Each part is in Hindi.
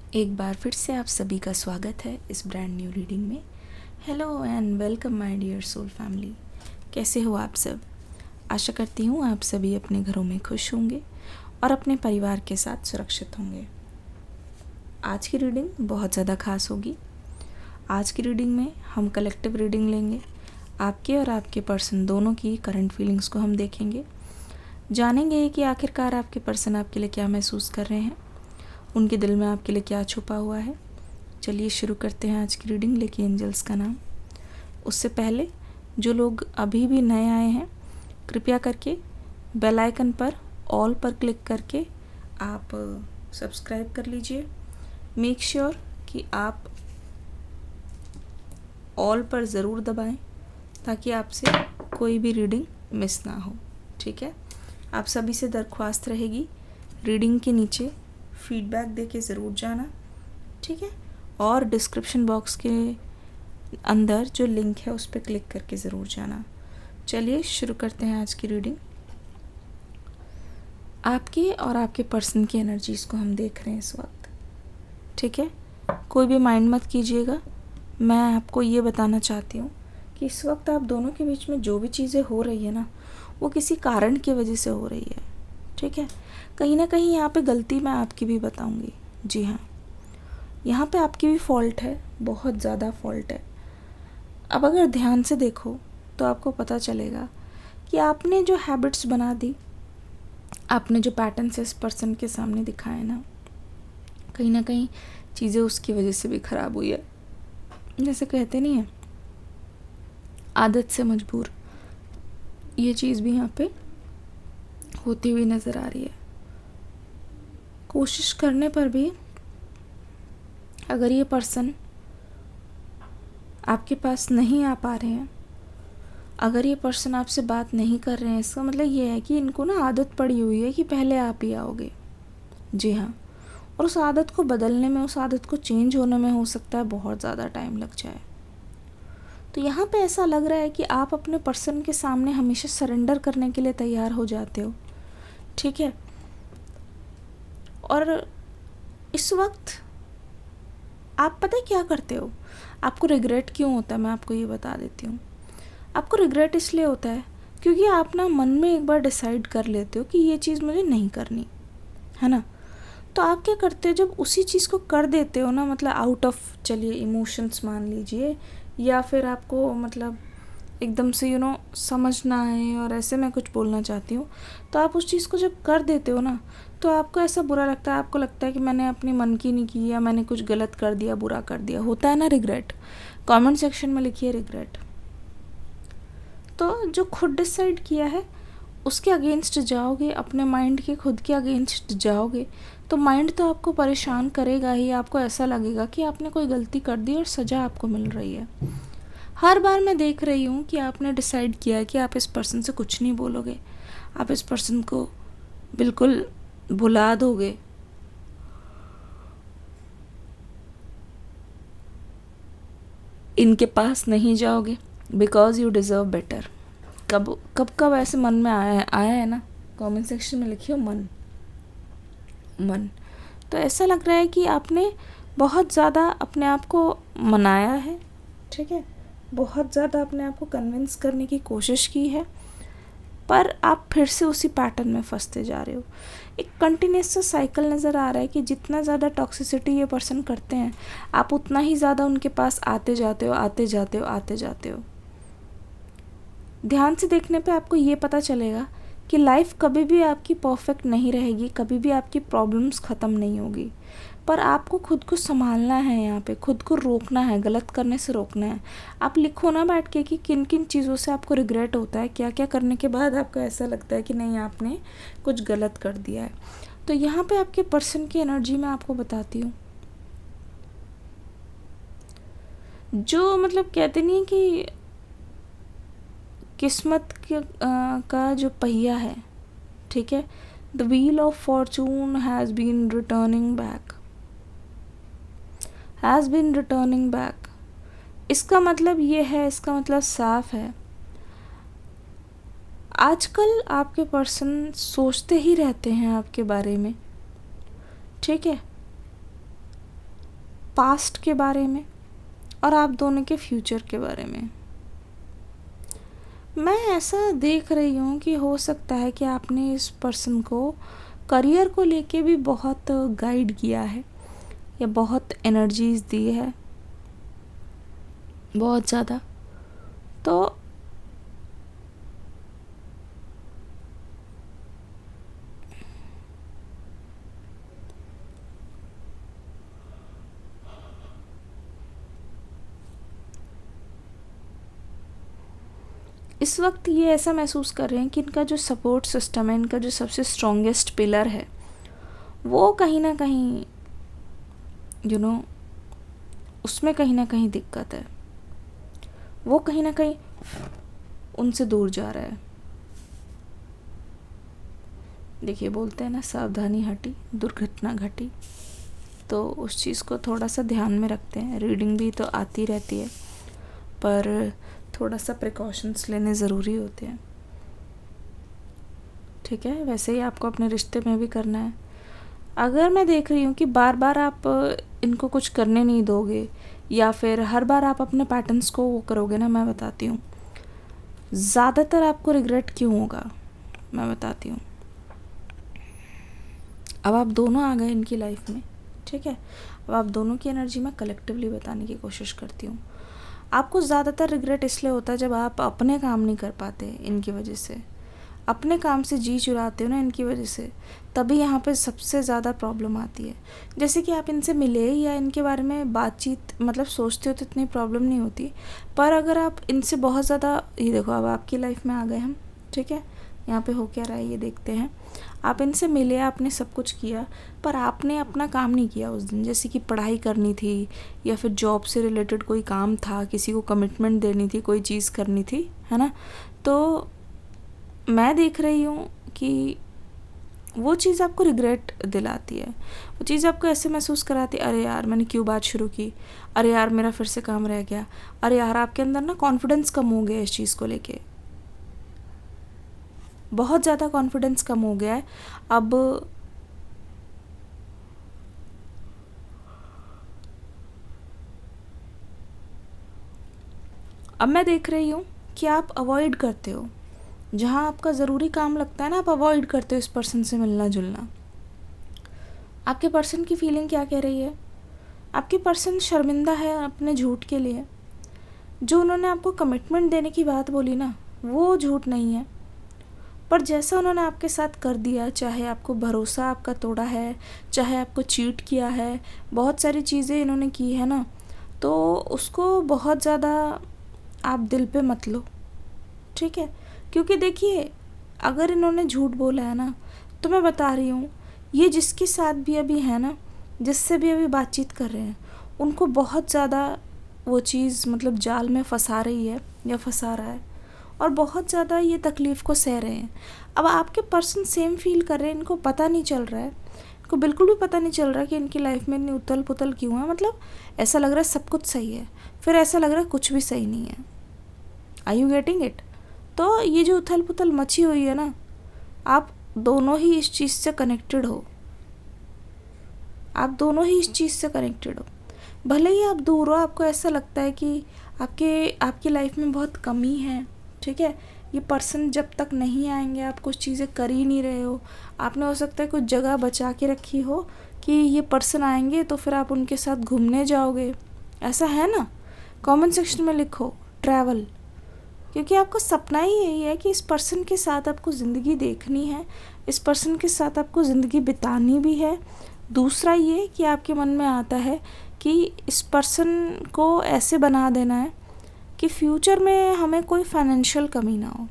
एक बार फिर से आप सभी का स्वागत है इस ब्रांड न्यू रीडिंग में। Hello and welcome my dear soul family. कैसे हो आप सब? आशा करती हूँ आप सभी अपने घरों में खुश होंगे और अपने परिवार के साथ सुरक्षित होंगे। आज की रीडिंग बहुत ज़्यादा खास होगी। आज की रीडिंग में हम कलेक्टिव रीडिंग लेंगे। आपके और आपके पर्सन दोनों की करंट फीलिंग्स को हम देखेंगे, जानेंगे कि आखिरकार आपके पर्सन आपके लिए क्या महसूस कर रहे हैं, उनके दिल में आपके लिए क्या छुपा हुआ है। चलिए शुरू करते हैं आज की रीडिंग। लेके एंजल्स का नाम। उससे पहले जो लोग अभी भी नए आए हैं, कृपया करके बेल आइकन पर ऑल पर क्लिक करके आप सब्सक्राइब कर लीजिए। मेक श्योर कि आप ऑल पर ज़रूर दबाएं ताकि आपसे कोई भी रीडिंग मिस ना हो। ठीक है? आप सभी से दरख्वास्त रहेगी, रीडिंग के नीचे फीडबैक दे के ज़रूर जाना। ठीक है? और डिस्क्रिप्शन बॉक्स के अंदर जो लिंक है उस पर क्लिक करके ज़रूर जाना। चलिए शुरू करते हैं आज की रीडिंग। आपके और आपके पर्सन की एनर्जीज़ को हम देख रहे हैं इस वक्त। ठीक है? कोई भी माइंड मत कीजिएगा। मैं आपको ये बताना चाहती हूँ कि इस वक्त आप दोनों के बीच में जो भी चीज़ें हो रही है ना, वो किसी कारण की वजह से हो रही है। ठीक है? कहीं ना कहीं यहाँ पे गलती मैं आपकी भी बताऊँगी। जी हाँ, यहाँ पे आपकी भी फॉल्ट है, बहुत ज़्यादा फॉल्ट है। अब अगर ध्यान से देखो तो आपको पता चलेगा कि आपने जो हैबिट्स बना दी, आपने जो पैटर्न्स इस पर्सन के सामने दिखाए ना कहीं चीज़ें उसकी वजह से भी ख़राब हुई है। जैसे कहते नहीं है, आदत से मजबूर, ये चीज़ भी यहाँ पे होती हुई नज़र आ रही है। कोशिश करने पर भी अगर ये पर्सन आपके पास नहीं आ पा रहे हैं, अगर ये पर्सन आपसे बात नहीं कर रहे हैं, इसका मतलब ये है कि इनको ना आदत पड़ी हुई है कि पहले आप ही आओगे। जी हाँ, और उस आदत को बदलने में, उस आदत को चेंज होने में हो सकता है बहुत ज़्यादा टाइम लग जाए। तो यहाँ पे ऐसा लग रहा है कि आप अपने पर्सन के सामने हमेशा सरेंडर करने के लिए तैयार हो जाते हो। ठीक है? और इस वक्त आप पता है क्या करते हो? आपको रिग्रेट क्यों होता है, मैं आपको ये बता देती हूँ। आपको रिग्रेट इसलिए होता है क्योंकि आप ना मन में एक बार डिसाइड कर लेते हो कि ये चीज़ मुझे नहीं करनी है ना। तो आप क्या करते हो, जब उसी चीज़ को कर देते हो ना, मतलब आउट ऑफ, चलिए इमोशंस मान लीजिए, या फिर आपको मतलब एकदम से समझ ना आए और ऐसे मैं कुछ बोलना चाहती हूँ, तो आप उस चीज़ को जब कर देते हो ना, तो आपको ऐसा बुरा लगता है, आपको लगता है कि मैंने अपनी मन की नहीं की, या मैंने कुछ गलत कर दिया, बुरा कर दिया। होता है ना रिग्रेट? कमेंट सेक्शन में लिखिए रिग्रेट। तो जो खुद डिसाइड किया है उसके अगेंस्ट जाओगे, अपने माइंड के खुद के अगेंस्ट जाओगे, तो माइंड तो आपको परेशान करेगा ही। आपको ऐसा लगेगा कि आपने कोई गलती कर दी और सज़ा आपको मिल रही है। हर बार मैं देख रही हूँ कि आपने डिसाइड किया है कि आप इस पर्सन से कुछ नहीं बोलोगे, आप इस पर्सन को बिल्कुल भुला दोगे। इनके पास नहीं जाओगे बिकॉज यू डिज़र्व बेटर। कब कब कब ऐसे मन में आया है ना? कमेंट सेक्शन में लिखिए मन। तो ऐसा लग रहा है कि आपने बहुत ज़्यादा अपने आप को मनाया है। ठीक है? बहुत ज़्यादा अपने आप को कन्विंस करने की कोशिश की है, पर आप फिर से उसी पैटर्न में फंसते जा रहे हो। एक कंटिन्यूस सा साइकिल नज़र आ रहा है कि जितना ज़्यादा टॉक्सिसिटी ये पर्सन करते हैं, आप उतना ही ज़्यादा उनके पास आते जाते हो। ध्यान से देखने पे आपको ये पता चलेगा कि लाइफ कभी भी आपकी परफेक्ट नहीं रहेगी, कभी भी आपकी प्रॉब्लम्स ख़त्म नहीं होगी, पर आपको खुद को संभालना है। यहाँ पे खुद को रोकना है, गलत करने से रोकना है। आप लिखो ना बैठ के कि किन किन चीज़ों से आपको रिग्रेट होता है, क्या क्या करने के बाद आपको ऐसा लगता है कि नहीं आपने कुछ गलत कर दिया है। तो यहाँ पे आपके पर्सन की एनर्जी मैं आपको बताती हूँ। जो मतलब कहते नहीं कि किस्मत का जो पहिया है, ठीक है, the wheel of fortune has been returning back. इसका मतलब ये है, इसका मतलब साफ है, आजकल आपके पर्सन सोचते ही रहते हैं आपके बारे में। ठीक है? पास्ट के बारे में और आप दोनों के फ्यूचर के बारे में। मैं ऐसा देख रही हूँ कि हो सकता है कि आपने इस पर्सन को करियर को लेके भी बहुत गाइड किया है या बहुत एनर्जीज दी है, बहुत ज़्यादा। तो इस वक्त ये ऐसा महसूस कर रहे हैं कि इनका जो सपोर्ट सिस्टम है, इनका जो सबसे स्ट्रॉन्गेस्ट पिलर है, वो कहीं ना कहीं उसमें कहीं ना कहीं दिक्कत है। वो कहीं ना कहीं उनसे दूर जा रहा है। देखिए, बोलते हैं ना, सावधानी हटी दुर्घटना घटी। तो उस चीज़ को थोड़ा सा ध्यान में रखते हैं। रीडिंग भी तो आती रहती है, पर थोड़ा सा प्रिकॉशंस लेने ज़रूरी होते हैं। ठीक है, वैसे ही आपको अपने रिश्ते में भी करना है। अगर मैं देख रही हूँ कि बार बार आप इनको कुछ करने नहीं दोगे या फिर हर बार आप अपने पैटर्न्स को वो करोगे ना, मैं बताती हूँ ज़्यादातर आपको रिग्रेट क्यों होगा, मैं बताती हूँ। अब आप दोनों आ गए इनकी लाइफ में, ठीक है। अब आप दोनों की एनर्जी मैं कलेक्टिवली बताने की कोशिश करती हूँ। आपको ज़्यादातर रिग्रेट इसलिए होता है जब आप अपने काम नहीं कर पाते इनकी वजह से, अपने काम से जी चुराते हो ना इनकी वजह से, तभी यहाँ पे सबसे ज़्यादा प्रॉब्लम आती है। जैसे कि आप इनसे मिले या इनके बारे में बातचीत मतलब सोचते हो तो इतनी प्रॉब्लम नहीं होती, पर अगर आप इनसे बहुत ज़्यादा, ये देखो अब आपकी लाइफ में आ गए हम, ठीक है। यहाँ पे हो क्या रहा है ये देखते हैं। आप इनसे मिले, आपने सब कुछ किया, पर आपने अपना काम नहीं किया उस दिन। जैसे कि पढ़ाई करनी थी या फिर जॉब से रिलेटेड कोई काम था, किसी को कमिटमेंट देनी थी, कोई चीज़ करनी थी, है ना। तो मैं देख रही हूँ कि वो चीज़ आपको रिग्रेट दिलाती है। वो चीज़ आपको ऐसे महसूस कराती है, अरे यार मैंने क्यों बात शुरू की, अरे यार मेरा फिर से काम रह गया, अरे यार आपके अंदर ना कॉन्फिडेंस कम हो गया इस चीज़ को लेके, बहुत ज़्यादा कॉन्फिडेंस कम हो गया है। अब मैं देख रही हूँ कि आप अवॉइड करते हो, जहाँ आपका ज़रूरी काम लगता है ना, आप अवॉइड करते हो इस पर्सन से मिलना जुलना। आपके पर्सन की फीलिंग क्या कह रही है? आपके पर्सन शर्मिंदा है अपने झूठ के लिए। जो उन्होंने आपको कमिटमेंट देने की बात बोली ना, वो झूठ नहीं है, पर जैसा उन्होंने आपके साथ कर दिया, चाहे आपको भरोसा आपका तोड़ा है, चाहे आपको चीट किया है, बहुत सारी चीज़ें इन्होंने की है ना, तो उसको बहुत ज़्यादा आप दिल पे मत लो, ठीक है। क्योंकि देखिए, अगर इन्होंने झूठ बोला है ना, तो मैं बता रही हूँ, ये जिसके साथ भी अभी है ना, जिससे भी अभी बातचीत कर रहे हैं, उनको बहुत ज़्यादा वो चीज़ मतलब जाल में फंसा रही है या फंसा रहा है, और बहुत ज़्यादा ये तकलीफ़ को सह रहे हैं। अब आपके पर्सन सेम फील कर रहे हैं, इनको पता नहीं चल रहा है, इनको बिल्कुल भी पता नहीं चल रहा कि इनकी लाइफ में इतनी उथल पुथल क्यों है। मतलब ऐसा लग रहा है सब कुछ सही है, फिर ऐसा लग रहा है कुछ भी सही नहीं है। Are you getting it? तो ये जो उथल पुथल मची हुई है ना, आप दोनों ही इस चीज़ से कनेक्टेड हो, आप दोनों ही इस चीज़ से कनेक्टेड हो। भले ही आप दूर हो, आपको ऐसा लगता है कि आपकी लाइफ में बहुत कमी है, ठीक है। ये पर्सन जब तक नहीं आएंगे, आप कुछ चीज़ें कर ही नहीं रहे हो। आपने हो सकता है कुछ जगह बचा के रखी हो कि ये पर्सन आएंगे तो फिर आप उनके साथ घूमने जाओगे, ऐसा है ना। कमेंट सेक्शन में लिखो ट्रैवल, क्योंकि आपका सपना ही यही है कि इस पर्सन के साथ आपको ज़िंदगी देखनी है, इस पर्सन के साथ आपको ज़िंदगी बितानी भी है। दूसरा ये कि आपके मन में आता है कि इस पर्सन को ऐसे बना देना है कि फ्यूचर में हमें कोई फाइनेंशियल कमी ना हो,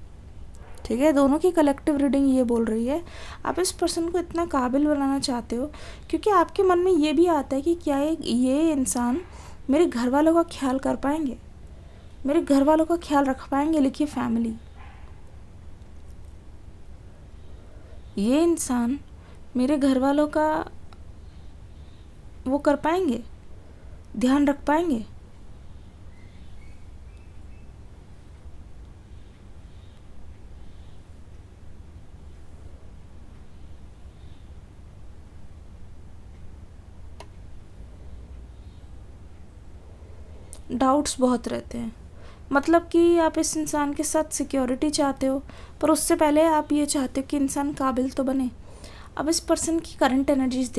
ठीक है। दोनों की कलेक्टिव रीडिंग ये बोल रही है, आप इस पर्सन को इतना काबिल बनाना चाहते हो, क्योंकि आपके मन में ये भी आता है कि क्या ये इंसान मेरे घर वालों का ख्याल कर पाएंगे, मेरे घर वालों का ख्याल रख पाएंगे। लिखिए फैमिली, ये इंसान मेरे घर वालों का वो कर पाएंगे, ध्यान रख पाएंगे। डाउट्स बहुत रहते हैं। मतलब कि आप इस इंसान के साथ सिक्योरिटी चाहते हो, पर उससे पहले आप ये चाहते हो कि इंसान काबिल तो बने। अब इस पर्सन की करंट एनर्जीज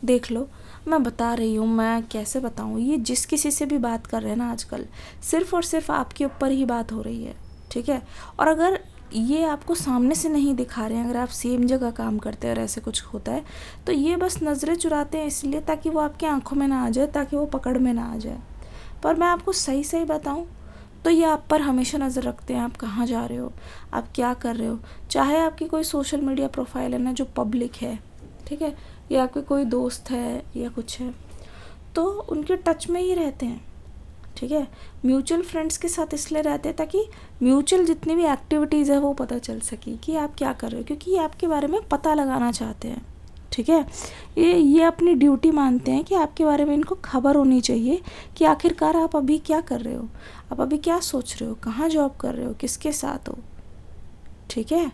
देख लो। मैं बता रही हूँ, मैं कैसे बताऊँ, ये जिस किसी से भी बात कर रहे हैं ना आजकल, सिर्फ़ और सिर्फ आपके ऊपर ही बात हो रही है, ठीक है। और अगर ये आपको सामने से नहीं दिखा रहे हैं, अगर आप सेम जगह काम करते हैं और ऐसे कुछ होता है, तो ये बस नज़रें चुराते हैं इसलिए ताकि वो आपकी आंखों में ना आ जाए, ताकि वो पकड़ में ना आ जाए। पर मैं आपको सही सही बताऊँ तो ये आप पर हमेशा नज़र रखते हैं, आप कहाँ जा रहे हो, आप क्या कर रहे हो। चाहे आपकी कोई सोशल मीडिया प्रोफाइल है ना जो पब्लिक है, ठीक है, या आपके कोई दोस्त है या कुछ है, तो उनके टच में ही रहते हैं, ठीक है। म्यूचुअल फ्रेंड्स के साथ इसलिए रहते हैं ताकि म्यूचुअल जितनी भी एक्टिविटीज़ है वो पता चल सके कि आप क्या कर रहे हो, क्योंकि ये आपके बारे में पता लगाना चाहते हैं, ठीक है। ये अपनी ड्यूटी मानते हैं कि आपके बारे में इनको खबर होनी चाहिए कि आखिरकार आप अभी क्या कर रहे हो, आप अभी क्या सोच रहे हो, कहाँ जॉब कर रहे हो, किसके साथ हो, ठीक है।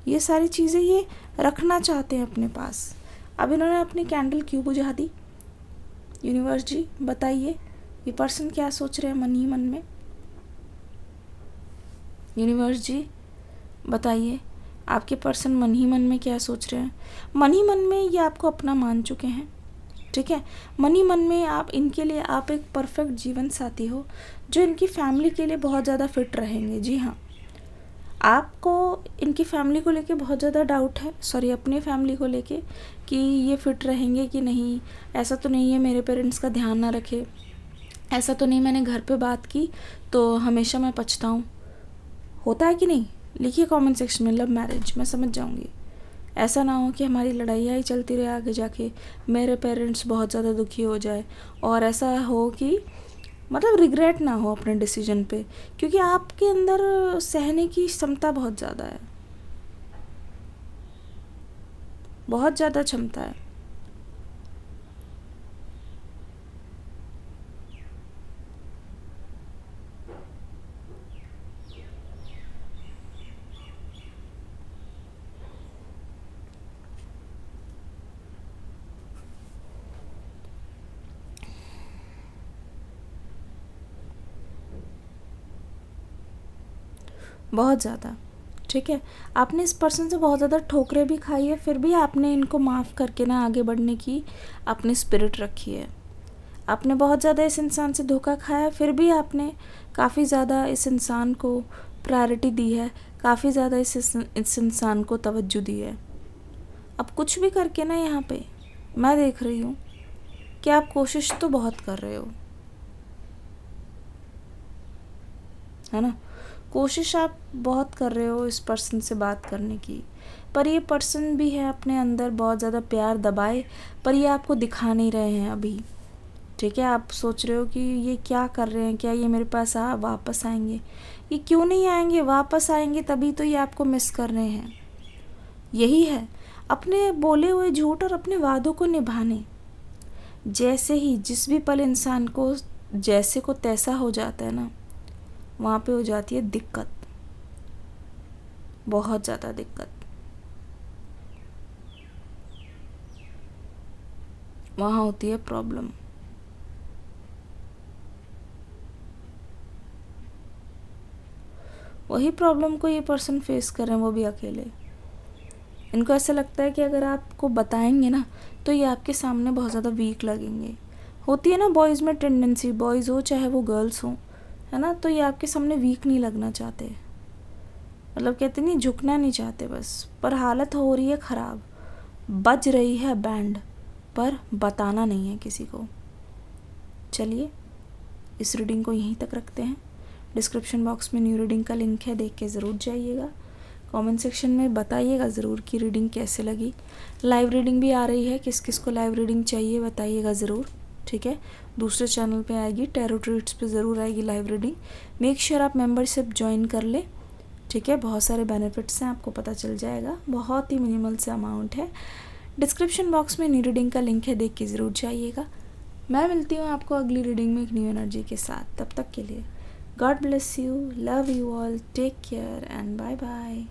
ये सारी चीज़ें ये रखना चाहते हैं अपने पास। अब इन्होंने अपनी कैंडल क्यों बुझा दी? यूनिवर्स जी बताइए, ये पर्सन क्या सोच रहे हैं मन ही मन में? यूनिवर्स जी बताइए, आपके पर्सन मन ही मन में क्या सोच रहे हैं? मन ही मन में ये आपको अपना मान चुके हैं, ठीक है। मन ही मन में आप इनके लिए आप एक परफेक्ट जीवन साथी हो जो इनकी फैमिली के लिए बहुत ज़्यादा फिट रहेंगे। जी हाँ, आपको इनकी फैमिली को लेके बहुत ज़्यादा डाउट है, सॉरी अपनी फैमिली को लेके, कि ये फिट रहेंगे कि नहीं। ऐसा तो नहीं है मेरे पेरेंट्स का ध्यान ना रखे, ऐसा तो नहीं मैंने घर पे बात की तो हमेशा मैं पछताऊँ। होता है कि नहीं? लिखिए कमेंट सेक्शन में लव मैरिज, मैं समझ जाऊँगी। ऐसा ना हो कि हमारी लड़ाइयाँ ही चलती रहे आगे जाके, मेरे पेरेंट्स बहुत ज़्यादा दुखी हो जाए, और ऐसा हो कि मतलब रिग्रेट ना हो अपने डिसीजन पे, क्योंकि आपके अंदर सहने की क्षमता बहुत ज़्यादा है, बहुत ज़्यादा क्षमता है। बहुत ज़्यादा, ठीक है। आपने इस पर्सन से बहुत ज़्यादा ठोकरें भी खाई है, फिर भी आपने इनको माफ़ करके ना आगे बढ़ने की अपनी स्पिरिट रखी है। आपने बहुत ज़्यादा इस इंसान से धोखा खाया, फिर भी आपने काफ़ी ज़्यादा इस इंसान को प्रायोरिटी दी है, काफ़ी ज़्यादा इस इंसान को तवज्जो दी है। अब कुछ भी करके ना यहाँ पे मैं देख रही हूँ कि आप कोशिश तो बहुत कर रहे हो, है ना। कोशिश आप बहुत कर रहे हो इस पर्सन से बात करने की, पर ये पर्सन भी है अपने अंदर बहुत ज़्यादा प्यार दबाए, पर ये आपको दिखा नहीं रहे हैं अभी, ठीक है। आप सोच रहे हो कि ये क्या कर रहे हैं, क्या ये मेरे पास वापस आएंगे? ये क्यों नहीं आएंगे? वापस आएंगे तभी तो ये आपको मिस कर रहे हैं। यही है अपने बोले हुए झूठ और अपने वादों को निभाने। जैसे ही जिस भी पल इंसान को जैसे को तैसा हो जाता है ना, वहाँ पे हो जाती है दिक्कत, बहुत ज़्यादा दिक्कत। वहाँ होती है प्रॉब्लम। वही प्रॉब्लम को ये पर्सन फेस कर रहे हैं, वो भी अकेले। इनको ऐसा लगता है कि अगर आपको बताएंगे ना तो ये आपके सामने बहुत ज़्यादा वीक लगेंगे। होती है ना बॉयज़ में टेंडेंसी, बॉयज़ हो चाहे वो गर्ल्स हो, है ना, तो ये आपके सामने वीक नहीं लगना चाहते, मतलब कहते नहीं झुकना नहीं चाहते बस। पर हालत हो रही है ख़राब, बज रही है बैंड, पर बताना नहीं है किसी को। चलिए इस रीडिंग को यहीं तक रखते हैं। डिस्क्रिप्शन बॉक्स में न्यू रीडिंग का लिंक है, देख के ज़रूर जाइएगा। कमेंट सेक्शन में बताइएगा ज़रूर कि रीडिंग कैसे लगी। लाइव रीडिंग भी आ रही है, किस किस को लाइव रीडिंग चाहिए बताइएगा ज़रूर, ठीक है। दूसरे चैनल पे आएगी, टैरो ट्रीट्स पे ज़रूर आएगी लाइव रीडिंग। मेक श्योर आप मेंबरशिप ज्वाइन कर ले, ठीक है। बहुत सारे बेनिफिट्स हैं, आपको पता चल जाएगा, बहुत ही मिनिमल से अमाउंट है। डिस्क्रिप्शन बॉक्स में न्यू रीडिंग का लिंक है, देख के ज़रूर जाइएगा। मैं मिलती हूँ आपको अगली रीडिंग में एक न्यू एनर्जी के साथ। तब तक के लिए God bless you, love you all, take care and bye bye.